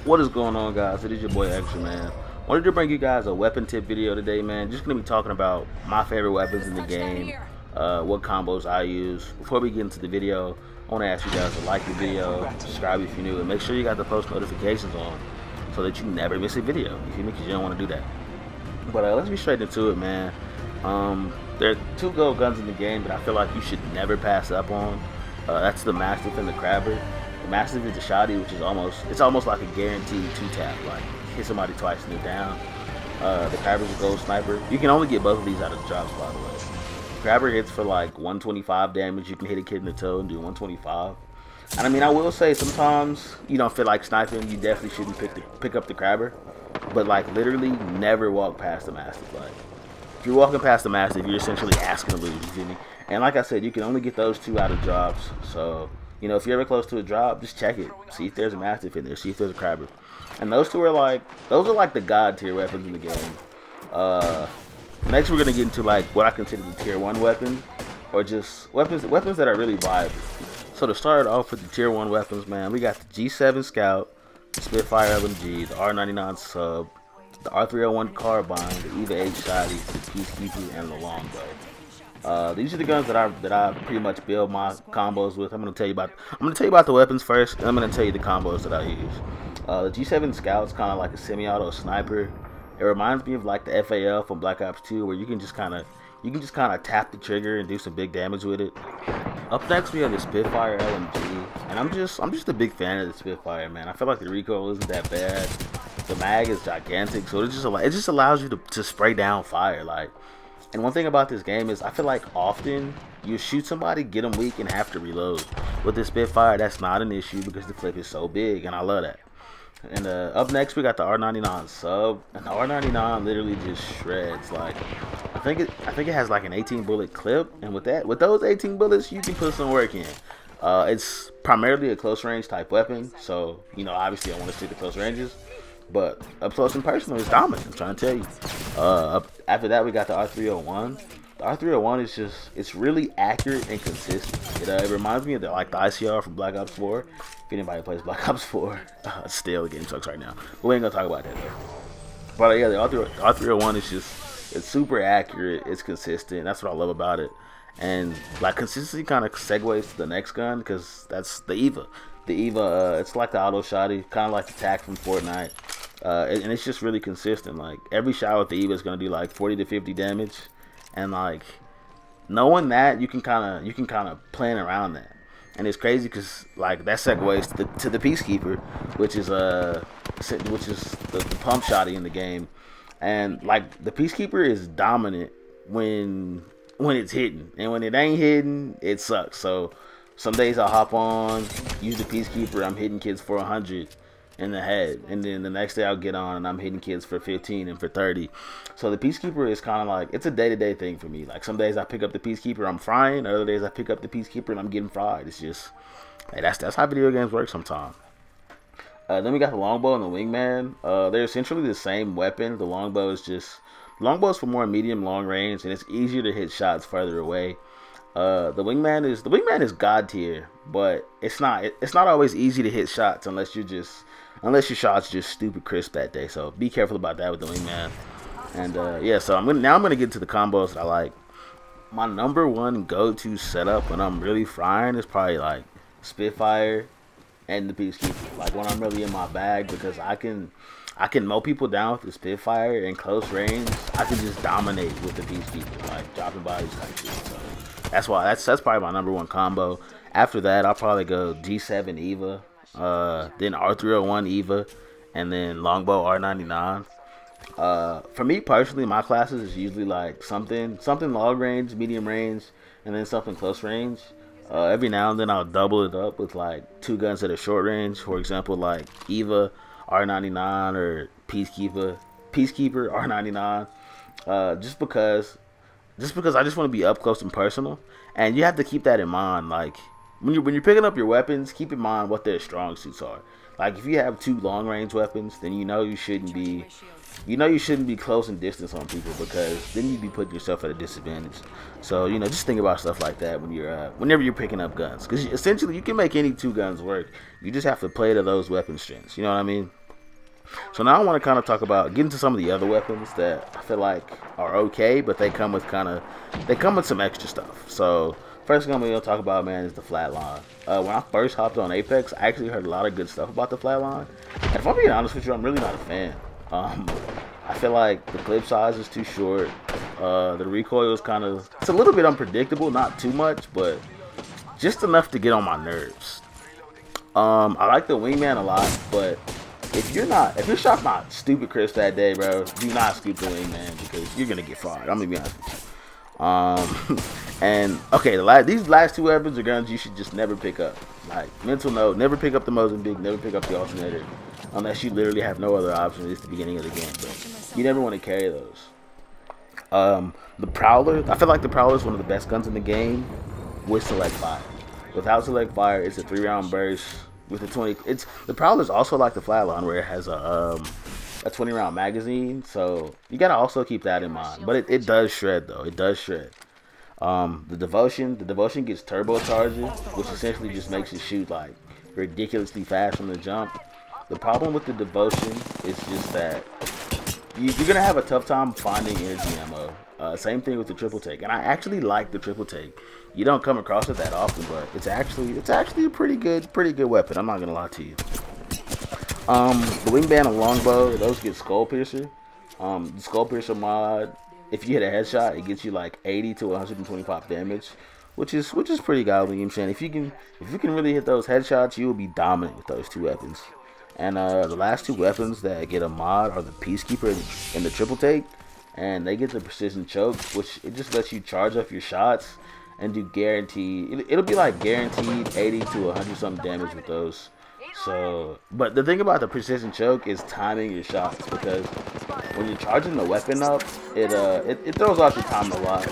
What is going on, guys? It is your boy Extra Man. Wanted to bring you guys a weapon tip video today, man. Just gonna be talking about my favorite weapons in the game, what combos I use. Before we get into the video, I want to ask you guys to like the video, subscribe if you're new, and make sure you got the post notifications on so that you never miss a video. You feel me? Because you don't want to do that. But let's be straight into it, man. There are two gold guns in the game that I feel like you should never pass up on. That's the Mastiff and the Crabber. The Mastiff is the Shoddy, which is almost like a guaranteed 2-tap, like hit somebody twice and they're down. The Crabber's a gold sniper. You can only get both of these out of the drops, by the way. Crabber hits for like 125 damage. You can hit a kid in the toe and do 125. And I mean, I will say sometimes you don't feel like sniping. You definitely shouldn't pick up the Crabber. But like literally never walk past the Mastiff. Like if you're walking past the Mastiff, you're essentially asking to lose. You feel me? And like I said, you can only get those two out of drops. So you know, if you're ever close to a drop, just check it. See if there's a Mastiff in there. See if there's a Crabber. And those two are like, the god tier weapons in the game. Next we're gonna get into like what I consider the tier 1 weapons, or just weapons that are really viable. So to start off with the tier 1 weapons, man, we got the G7 Scout, the Spitfire LMG, the R99 Sub, the R301 Carbine, the EVA 8 Shoddy, the Peacekeeper, and the Longbow. These are the guns that I pretty much build my combos with. I'm gonna tell you about the weapons first, and I'm gonna tell you the combos that I use. The G7 Scout's kind of like a semi-auto sniper. It reminds me of like the FAL from Black Ops 2, where you can just kind of tap the trigger and do some big damage with it. Up next we have the Spitfire LMG, and I'm just a big fan of the Spitfire, man. I feel like the recoil isn't that bad. The mag is gigantic, so it just allows you to spray down fire, like. And one thing about this game is I feel like often you shoot somebody, get them weak, and have to reload. With the Spitfire, that's not an issue because the clip is so big, and I love that. And up next we got the R99 Sub, and the R99 literally just shreds. Like I think it has like an 18 bullet clip, and with those 18 bullets you can put some work in. It's primarily a close range type weapon, so you know obviously I want to stick to close ranges. But up close and personal is dominant, I'm trying to tell you. After that we got the R301. The R301 is it's really accurate and consistent. It reminds me of the ICR from Black Ops 4. If anybody plays Black Ops 4, still the game sucks right now. But we ain't gonna talk about that though. But yeah, the R301 is it's super accurate, it's consistent. That's what I love about it. And like consistency kind of segues to the next gun, because that's the EVA. The EVA, it's like the auto Shoddy, kind of like the TAC from Fortnite. And it's just really consistent. Like every shot with the EVA is gonna do like 40 to 50 damage. And like knowing that, you can kind of plan around that, and it's crazy because like that segues to the Peacekeeper, which is the pump Shoddy in the game. And like the Peacekeeper is dominant when it's hitting, and when it ain't hitting, it sucks. So some days I'll hop on, use the Peacekeeper, I'm hitting kids for 100 in the head, and then the next day I'll get on and I'm hitting kids for 15 and for 30. So the Peacekeeper is kind of like, it's a day-to-day thing for me. Like some days I pick up the Peacekeeper, I'm frying. Other days I pick up the Peacekeeper and I'm getting fried. It's just, hey, that's how video games work sometimes. Then we got the Longbow and the Wingman. They're essentially the same weapon. The Longbow is for more medium long range, and it's easier to hit shots further away. The Wingman is god tier, but it's not always easy to hit shots unless your shot's just stupid crisp that day. So be careful about that with the Wingman. And yeah, so I'm gonna get to the combos that I like. My number one go-to setup when I'm really frying is probably like Spitfire and the Peacekeeper. Like when I'm really in my bag, because I can mow people down with the Spitfire in close range. I can just dominate with the Peacekeeper, like dropping bodies type shit. So that's probably my number one combo. After that, I'll probably go G7 EVA, then R301 EVA, and then Longbow R99. For me personally, my classes is usually like something long range, medium range, and then something close range. Every now and then I'll double it up with like 2 guns that are short range. For example, like EVA R99 or Peacekeeper R99. Just because I just want to be up close and personal, and you have to keep that in mind. Like when you're picking up your weapons, keep in mind what their strong suits are. Like if you have 2 long range weapons, then you know you shouldn't be close and distance on people, because then you'd be putting yourself at a disadvantage. So you know, just think about stuff like that when whenever you're picking up guns, because essentially you can make any 2 guns work. You just have to play to those weapon strengths. You know what I mean? So now I want to kind of talk about get into some of the other weapons that I feel like are okay, but they come with some extra stuff. So first thing I'm gonna talk about, man, is the flatline. When I first hopped on Apex, I actually heard a lot of good stuff about the flatline, and if I'm being honest with you, I'm really not a fan. I feel like the clip size is too short. The recoil is it's a little bit unpredictable, not too much, but just enough to get on my nerves. I like the wingman a lot, but if your shot's not stupid crisp that day, bro, do not scoop the wingman because you're gonna get fired. I'm gonna be honest with you. And okay, these last two weapons are guns you should just never pick up. Like, mental note, never pick up the Mozambique, never pick up the alternator, unless you literally have no other option. It's the beginning of the game, but you never want to carry those. The Prowler, I feel like the Prowler is one of the best guns in the game with select fire. Without select fire, it's a 3-round burst with a 20. The Prowler is also like the Flatline, where it has a 20-round magazine, so you gotta also keep that in mind. But it does shred though. It does shred. The devotion gets turbocharging, which essentially just makes it shoot like ridiculously fast from the jump. The problem with the devotion is just that you're gonna have a tough time finding energy ammo. Same thing with the triple take, and I actually like the triple take. You don't come across it that often, but it's actually a pretty good weapon. I'm not gonna lie to you. The wingman and longbow, those get skull piercer. The skull piercer mod, if you hit a headshot, it gets you like 80 to 125 damage, which is pretty godly. You know what I'm saying? If you can really hit those headshots, you will be dominant with those two weapons. And the last two weapons that get a mod are the Peacekeeper and the triple take, and they get the precision choke, which it just lets you charge up your shots and do guaranteed. It'll be like guaranteed 80 to 100 something damage with those. So, but the thing about the precision choke is timing your shots, because when you're charging the weapon up, it throws off your time a lot.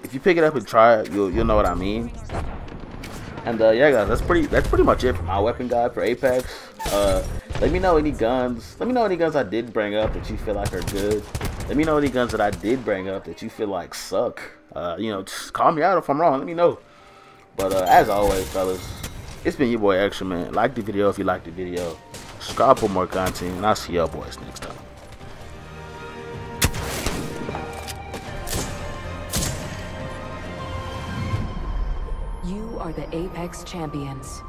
If you pick it up and try it, you'll know what I mean. And yeah, guys, that's pretty much it for my weapon guide for Apex. Let me know any guns. Let me know any guns I did bring up that you feel like are good. Let me know any guns that I did bring up that you feel like suck. You know, just call me out if I'm wrong. Let me know. But as always, fellas, it's been your boy Extra Man. Like the video if you liked the video. Subscribe for more content, and I'll see y'all boys next time. You are the Apex Champions.